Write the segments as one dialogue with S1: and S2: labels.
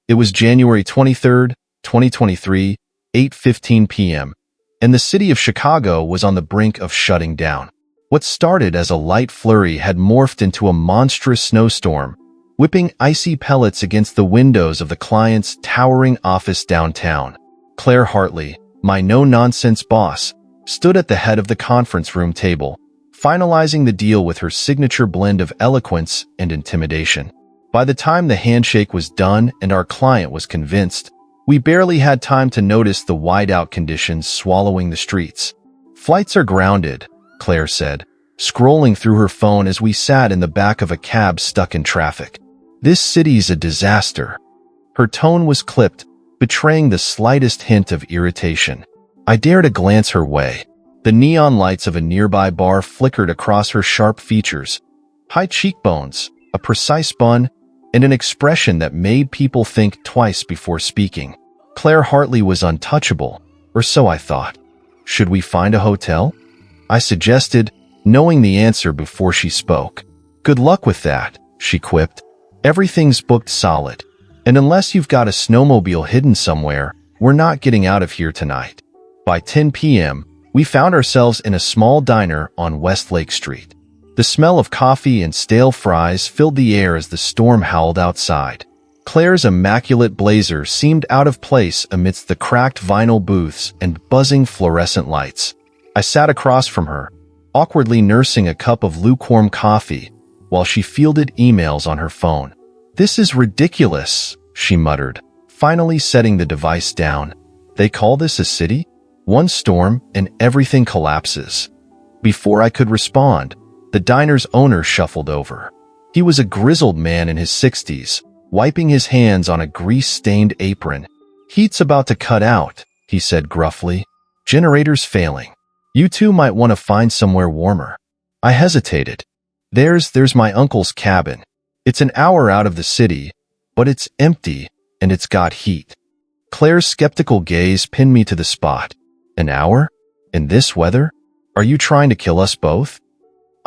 S1: It was January 23rd, 2023, 8:15 p.m., and the city of Chicago was on the brink of shutting down. What started as a light flurry had morphed into a monstrous snowstorm, whipping icy pellets against the windows of the client's towering office downtown. Claire Hartley, my no-nonsense boss, stood at the head of the conference room table, finalizing the deal with her signature blend of eloquence and intimidation. By the time the handshake was done and our client was convinced, we barely had time to notice the whiteout conditions swallowing the streets. "Flights are grounded," Claire said, scrolling through her phone as we sat in the back of a cab stuck in traffic. "This city's a disaster." Her tone was clipped, betraying the slightest hint of irritation. I dared a glance her way. The neon lights of a nearby bar flickered across her sharp features. High cheekbones, a precise bun, and an expression that made people think twice before speaking. Claire Hartley was untouchable, or so I thought. "Should we find a hotel?" I suggested, knowing the answer before she spoke. "Good luck with that," she quipped. "Everything's booked solid, and unless you've got a snowmobile hidden somewhere, we're not getting out of here tonight." By 10 p.m., we found ourselves in a small diner on West Lake Street. The smell of coffee and stale fries filled the air as the storm howled outside. Claire's immaculate blazer seemed out of place amidst the cracked vinyl booths and buzzing fluorescent lights. I sat across from her, awkwardly nursing a cup of lukewarm coffee, while she fielded emails on her phone. "This is ridiculous," she muttered, finally setting the device down. "They call this a city? One storm and everything collapses." Before I could respond, the diner's owner shuffled over. He was a grizzled man in his 60s, wiping his hands on a grease-stained apron. "Heat's about to cut out," he said gruffly. "Generators failing. You two might want to find somewhere warmer." I hesitated. There's my uncle's cabin. It's an hour out of the city, but it's empty and it's got heat." Claire's skeptical gaze pinned me to the spot. "An hour? In this weather? Are you trying to kill us both?"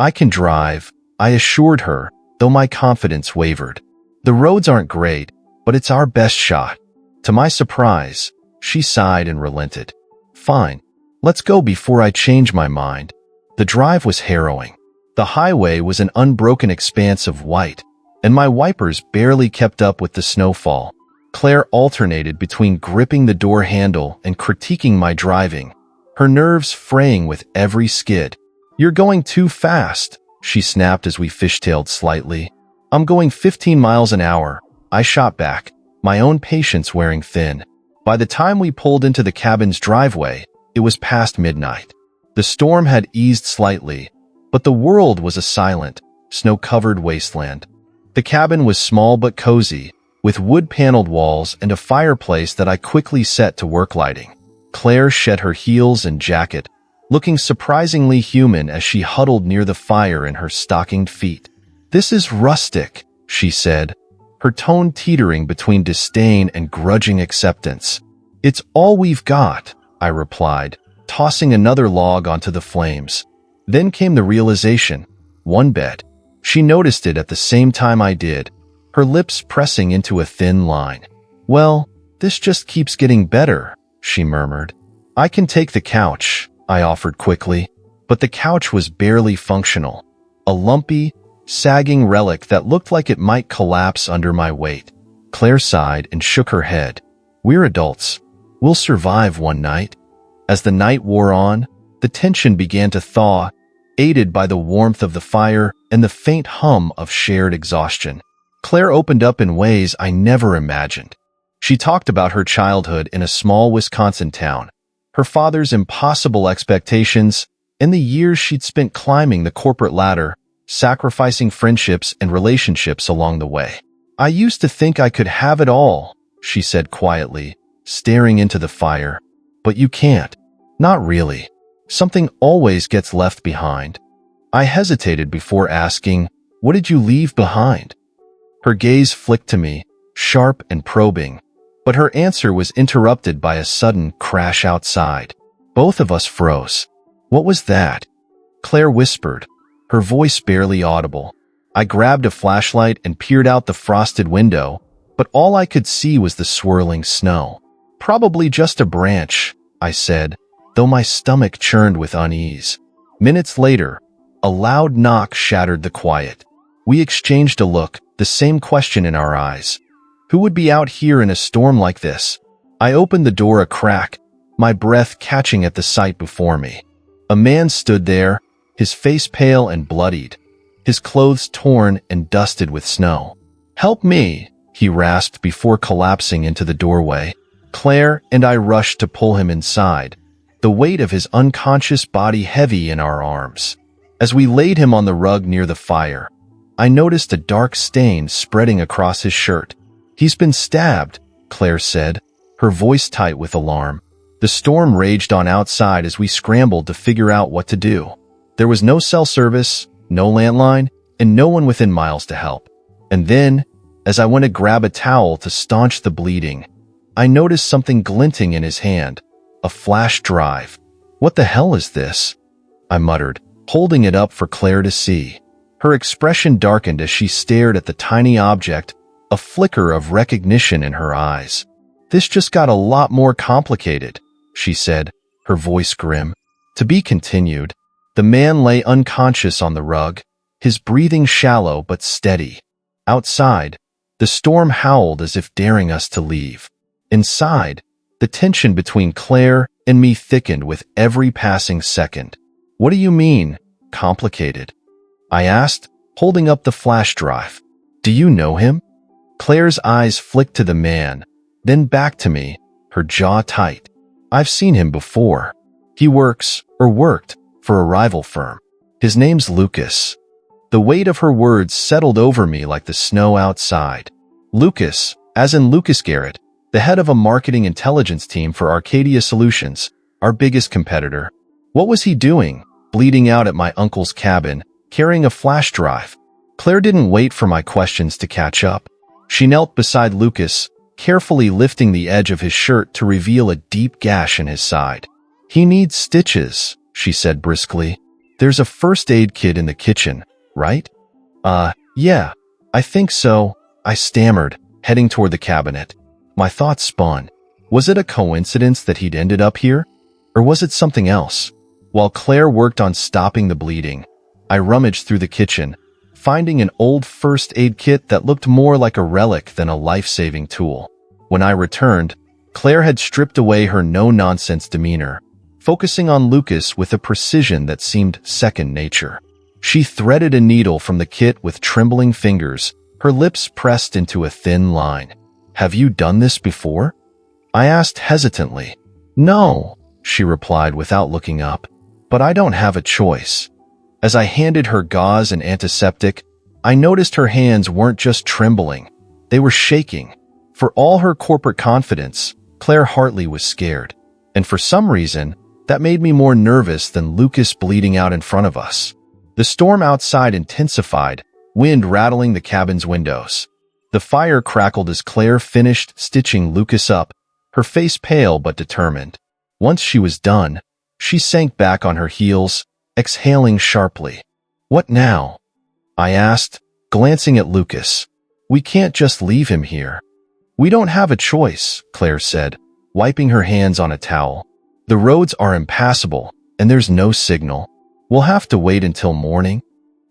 S1: "I can drive," I assured her, though my confidence wavered. "The roads aren't great, but it's our best shot." To my surprise, she sighed and relented. "Fine, let's go before I change my mind." The drive was harrowing. The highway was an unbroken expanse of white, and my wipers barely kept up with the snowfall. Claire alternated between gripping the door handle and critiquing my driving, her nerves fraying with every skid. "You're going too fast," she snapped as we fishtailed slightly. "I'm going 15 miles an hour," I shot back, my own patience wearing thin. By the time we pulled into the cabin's driveway, it was past midnight. The storm had eased slightly, but the world was a silent, snow-covered wasteland. The cabin was small but cozy, with wood-paneled walls and a fireplace that I quickly set to work lighting. Claire shed her heels and jacket, looking surprisingly human as she huddled near the fire in her stockinged feet. "This is rustic," she said, her tone teetering between disdain and grudging acceptance. "It's all we've got," I replied, tossing another log onto the flames. Then came the realization: one bed. She noticed it at the same time I did, her lips pressing into a thin line. "Well, this just keeps getting better," she murmured. "I can take the couch," I offered quickly, but the couch was barely functional, a lumpy, sagging relic that looked like it might collapse under my weight. Claire sighed and shook her head. "We're adults. We'll survive one night." As the night wore on, the tension began to thaw, aided by the warmth of the fire and the faint hum of shared exhaustion. Claire opened up in ways I never imagined. She talked about her childhood in a small Wisconsin town, her father's impossible expectations, and the years she'd spent climbing the corporate ladder, sacrificing friendships and relationships along the way. "I used to think I could have it all," she said quietly, staring into the fire. "But you can't. Not really. Something always gets left behind." I hesitated before asking, "What did you leave behind?" Her gaze flicked to me, sharp and probing, but her answer was interrupted by a sudden crash outside. Both of us froze. "What was that?" Claire whispered, her voice barely audible. I grabbed a flashlight and peered out the frosted window, but all I could see was the swirling snow. "Probably just a branch," I said, though my stomach churned with unease. Minutes later, a loud knock shattered the quiet. We exchanged a look, the same question in our eyes. Who would be out here in a storm like this? I opened the door a crack, my breath catching at the sight before me. A man stood there, his face pale and bloodied, his clothes torn and dusted with snow. "Help me," he rasped before collapsing into the doorway. Claire and I rushed to pull him inside, the weight of his unconscious body heavy in our arms. As we laid him on the rug near the fire, I noticed a dark stain spreading across his shirt. "He's been stabbed," Claire said, her voice tight with alarm. The storm raged on outside as we scrambled to figure out what to do. There was no cell service, no landline, and no one within miles to help. And then, as I went to grab a towel to staunch the bleeding, I noticed something glinting in his hand, a flash drive. "What the hell is this?" I muttered, holding it up for Claire to see. Her expression darkened as she stared at the tiny object, a flicker of recognition in her eyes. "This just got a lot more complicated," she said, her voice grim. To be continued. The man lay unconscious on the rug, his breathing shallow but steady. Outside, the storm howled as if daring us to leave. Inside, the tension between Claire and me thickened with every passing second. "What do you mean, complicated?" I asked, holding up the flash drive. "Do you know him?" Claire's eyes flicked to the man, then back to me, her jaw tight. "I've seen him before. He works, or worked, for a rival firm. His name's Lucas." The weight of her words settled over me like the snow outside. Lucas, as in Lucas Garrett, the head of a marketing intelligence team for Arcadia Solutions, our biggest competitor. What was he doing, bleeding out at my uncle's cabin, carrying a flash drive? Claire didn't wait for my questions to catch up. She knelt beside Lucas, carefully lifting the edge of his shirt to reveal a deep gash in his side. "He needs stitches," she said briskly. "There's a first aid kit in the kitchen, right?" Yeah, I think so," I stammered, heading toward the cabinet. My thoughts spun. Was it a coincidence that he'd ended up here? Or was it something else? While Claire worked on stopping the bleeding, I rummaged through the kitchen, finding an old first aid kit that looked more like a relic than a life-saving tool. When I returned, Claire had stripped away her no-nonsense demeanor, focusing on Lucas with a precision that seemed second nature. She threaded a needle from the kit with trembling fingers, her lips pressed into a thin line. "Have you done this before?" I asked hesitantly. "No," she replied without looking up, "but I don't have a choice." As I handed her gauze and antiseptic, I noticed her hands weren't just trembling, they were shaking. For all her corporate confidence, Claire Hartley was scared. And for some reason, that made me more nervous than Lucas bleeding out in front of us. The storm outside intensified, wind rattling the cabin's windows. The fire crackled as Claire finished stitching Lucas up, her face pale but determined. Once she was done, she sank back on her heels, exhaling sharply. "What now?" I asked, glancing at Lucas. "We can't just leave him here." "We don't have a choice," Claire said, wiping her hands on a towel. "The roads are impassable, and there's no signal. We'll have to wait until morning."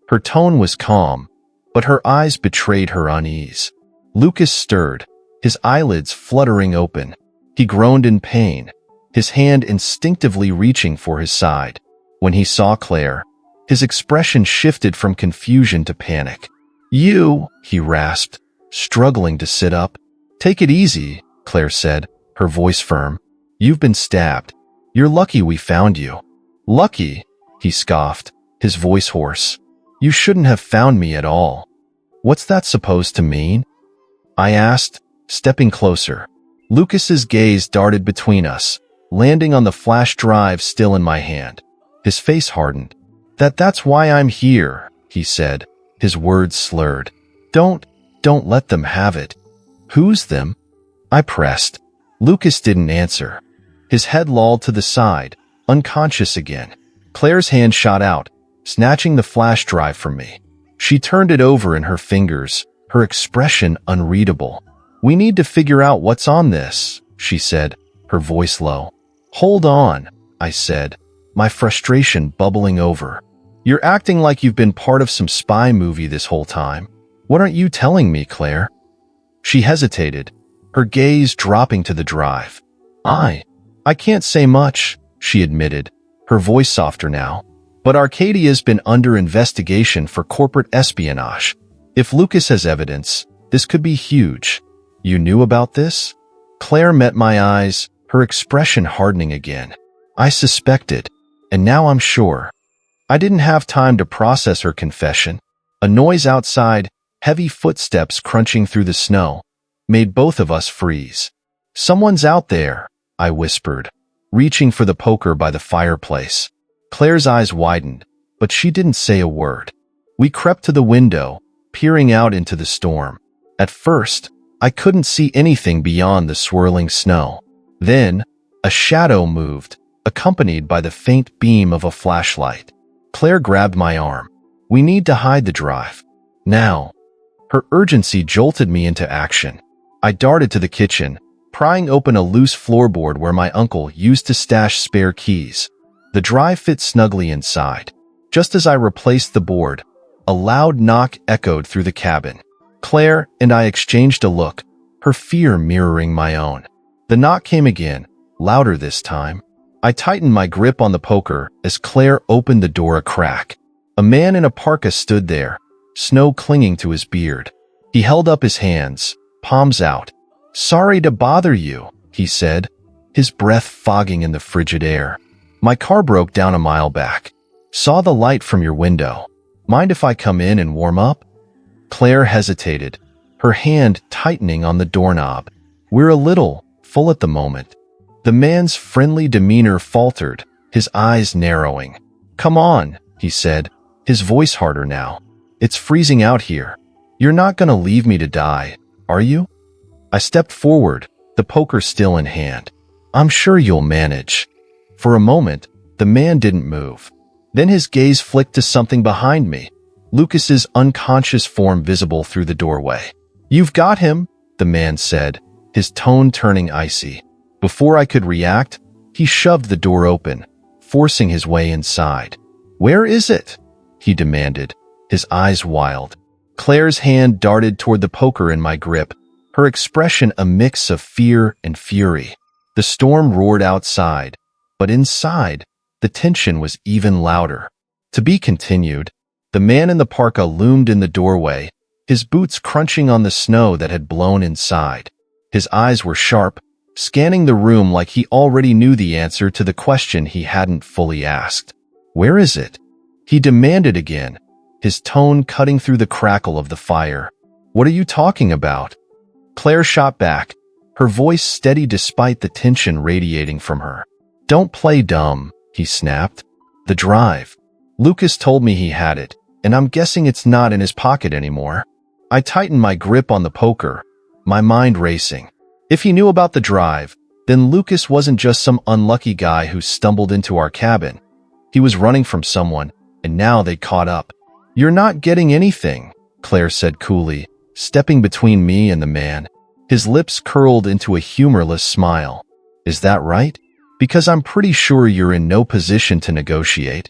S1: Her tone was calm, but her eyes betrayed her unease. Lucas stirred, his eyelids fluttering open. He groaned in pain, his hand instinctively reaching for his side. When he saw Claire, his expression shifted from confusion to panic. "You," he rasped, struggling to sit up. "Take it easy," Claire said, her voice firm. "You've been stabbed. You're lucky we found you." "Lucky?" he scoffed, his voice hoarse. "You shouldn't have found me at all." "What's that supposed to mean?" I asked, stepping closer. Lucas's gaze darted between us, landing on the flash drive still in my hand. His face hardened. That's why I'm here," he said, his words slurred. Don't let them have it." "Who's them?" I pressed. Lucas didn't answer. His head lolled to the side, unconscious again. Claire's hand shot out, snatching the flash drive from me. She turned it over in her fingers, her expression unreadable. We need to figure out what's on this, she said, her voice low. Hold on, I said, my frustration bubbling over. You're acting like you've been part of some spy movie this whole time. What aren't you telling me, Claire? She hesitated, her gaze dropping to the drive. I can't say much, she admitted, her voice softer now. But Arcadia's been under investigation for corporate espionage. If Lucas has evidence, this could be huge. You knew about this? Claire met my eyes, her expression hardening again. I suspected, and now I'm sure. I didn't have time to process her confession. A noise outside, heavy footsteps crunching through the snow, made both of us freeze. Someone's out there, I whispered, reaching for the poker by the fireplace. Claire's eyes widened, but she didn't say a word. We crept to the window, peering out into the storm. At first, I couldn't see anything beyond the swirling snow. Then, a shadow moved, accompanied by the faint beam of a flashlight. Claire grabbed my arm. We need to hide the drive. Now. Her urgency jolted me into action. I darted to the kitchen, prying open a loose floorboard where my uncle used to stash spare keys. The drive fit snugly inside. Just as I replaced the board, a loud knock echoed through the cabin. Claire and I exchanged a look, her fear mirroring my own. The knock came again, louder this time. I tightened my grip on the poker as Claire opened the door a crack. A man in a parka stood there, snow clinging to his beard. He held up his hands, palms out. Sorry to bother you, he said, his breath fogging in the frigid air. My car broke down a mile back. Saw the light from your window. Mind if I come in and warm up? Claire hesitated, her hand tightening on the doorknob. We're a little full at the moment. The man's friendly demeanor faltered, his eyes narrowing. Come on, he said, his voice harder now. It's freezing out here. You're not gonna leave me to die, are you? I stepped forward, the poker still in hand. I'm sure you'll manage. For a moment, the man didn't move. Then his gaze flicked to something behind me, Lucas's unconscious form visible through the doorway. You've got him, the man said, his tone turning icy. Before I could react, he shoved the door open, forcing his way inside. Where is it? He demanded, his eyes wild. Claire's hand darted toward the poker in my grip, her expression a mix of fear and fury. The storm roared outside, but inside, the tension was even louder. To be continued. The man in the parka loomed in the doorway, his boots crunching on the snow that had blown inside. His eyes were sharp, scanning the room like he already knew the answer to the question he hadn't fully asked. Where is it? He demanded again, his tone cutting through the crackle of the fire. What are you talking about? Claire shot back, her voice steady despite the tension radiating from her. Don't play dumb, he snapped. The drive. Lucas told me he had it, and I'm guessing it's not in his pocket anymore. I tightened my grip on the poker, my mind racing. If he knew about the drive, then Lucas wasn't just some unlucky guy who stumbled into our cabin. He was running from someone, and now they'd caught up. You're not getting anything, Claire said coolly, stepping between me and the man. His lips curled into a humorless smile. Is that right? Because I'm pretty sure you're in no position to negotiate.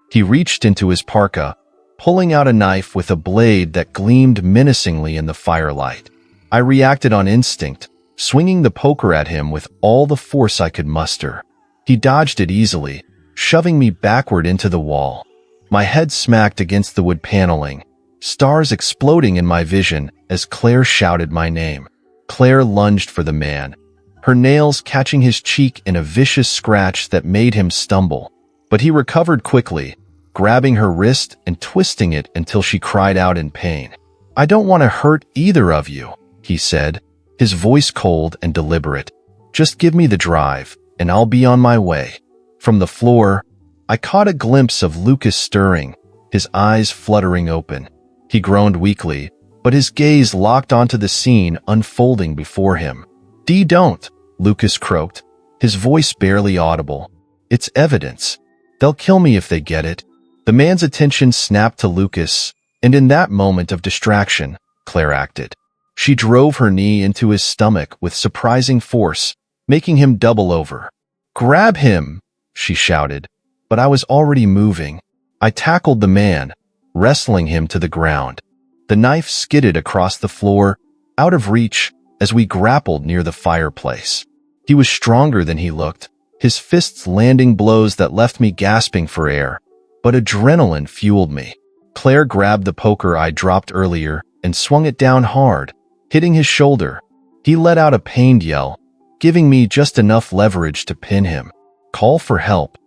S1: He reached into his parka, pulling out a knife with a blade that gleamed menacingly in the firelight. I reacted on instinct, swinging the poker at him with all the force I could muster. He dodged it easily, shoving me backward into the wall. My head smacked against the wood paneling, stars exploding in my vision as Claire shouted my name. Claire lunged for the man, her nails catching his cheek in a vicious scratch that made him stumble. But he recovered quickly, grabbing her wrist and twisting it until she cried out in pain. I don't want to hurt either of you, he said, his voice cold and deliberate. Just give me the drive, and I'll be on my way. From the floor, I caught a glimpse of Lucas stirring, his eyes fluttering open. He groaned weakly, but his gaze locked onto the scene unfolding before him. Don't, Lucas croaked, his voice barely audible. It's evidence. They'll kill me if they get it. The man's attention snapped to Lucas, and in that moment of distraction, Claire acted. She drove her knee into his stomach with surprising force, making him double over. "Grab him!" she shouted, but I was already moving. I tackled the man, wrestling him to the ground. The knife skidded across the floor, out of reach, as we grappled near the fireplace. He was stronger than he looked, his fists landing blows that left me gasping for air. But adrenaline fueled me. Claire grabbed the poker I dropped earlier and swung it down hard, hitting his shoulder. He let out a pained yell, giving me just enough leverage to pin him. "Call for help,"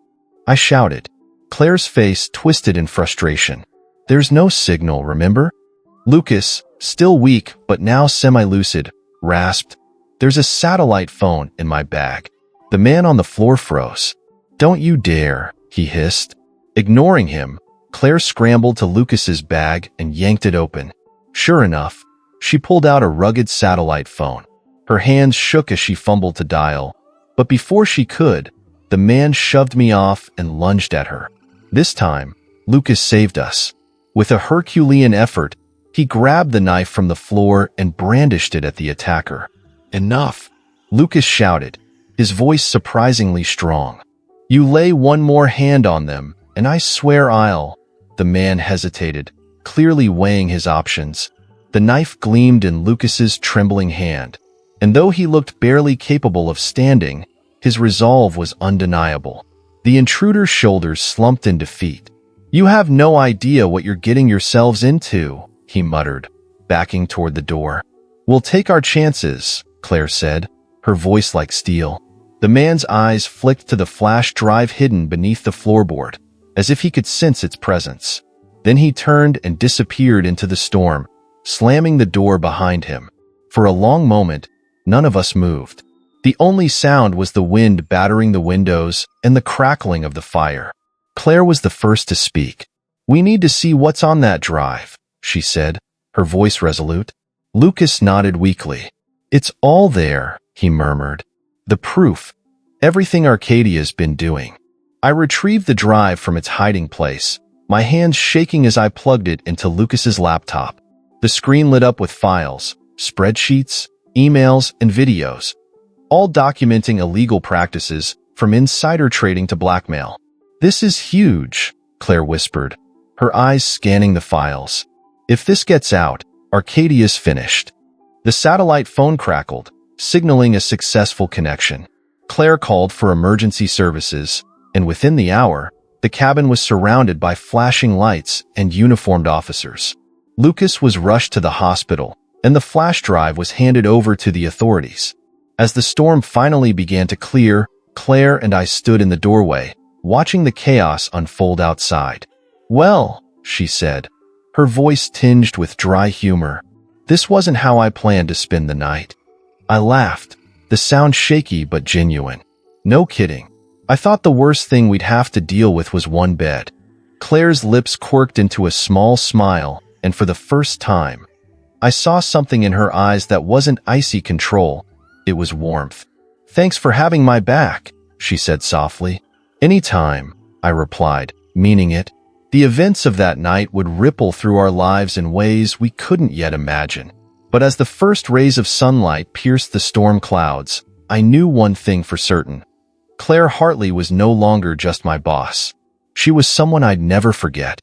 S1: I shouted. Claire's face twisted in frustration. "There's no signal, remember?" Lucas, still weak but now semi-lucid, rasped, "There's a satellite phone in my bag." The man on the floor froze. "Don't you dare," he hissed. Ignoring him, Claire scrambled to Lucas's bag and yanked it open. Sure enough, she pulled out a rugged satellite phone. Her hands shook as she fumbled to dial, but before she could, the man shoved me off and lunged at her. This time, Lucas saved us. With a Herculean effort, he grabbed the knife from the floor and brandished it at the attacker. "Enough," Lucas shouted, his voice surprisingly strong. "You lay one more hand on them, and I swear I'll—" The man hesitated, clearly weighing his options. The knife gleamed in Lucas's trembling hand, and though he looked barely capable of standing, his resolve was undeniable. The intruder's shoulders slumped in defeat. "You have no idea what you're getting yourselves into," he muttered, backing toward the door. "We'll take our chances," Claire said, her voice like steel. The man's eyes flicked to the flash drive hidden beneath the floorboard, as if he could sense its presence. Then he turned and disappeared into the storm, slamming the door behind him. For a long moment, none of us moved. The only sound was the wind battering the windows and the crackling of the fire. Claire was the first to speak. "We need to see what's on that drive," she said, her voice resolute. Lucas nodded weakly. "It's all there," he murmured. "The proof. Everything Arcadia's been doing." I retrieved the drive from its hiding place, my hands shaking as I plugged it into Lucas's laptop. The screen lit up with files, spreadsheets, emails, and videos, all documenting illegal practices from insider trading to blackmail. "This is huge," Claire whispered, her eyes scanning the files. "If this gets out, Arcadia's finished." The satellite phone crackled, signaling a successful connection. Claire called for emergency services, and within the hour, the cabin was surrounded by flashing lights and uniformed officers. Lucas was rushed to the hospital, and the flash drive was handed over to the authorities. As the storm finally began to clear, Claire and I stood in the doorway, watching the chaos unfold outside. "Well," she said, her voice tinged with dry humor, "this wasn't how I planned to spend the night." I laughed, the sound shaky but genuine. "No kidding. I thought the worst thing we'd have to deal with was one bed." Claire's lips quirked into a small smile, and for the first time, I saw something in her eyes that wasn't icy control. It was warmth. "Thanks for having my back," she said softly. "Anytime," I replied, meaning it. The events of that night would ripple through our lives in ways we couldn't yet imagine. But as the first rays of sunlight pierced the storm clouds, I knew one thing for certain. Claire Hartley was no longer just my boss. She was someone I'd never forget.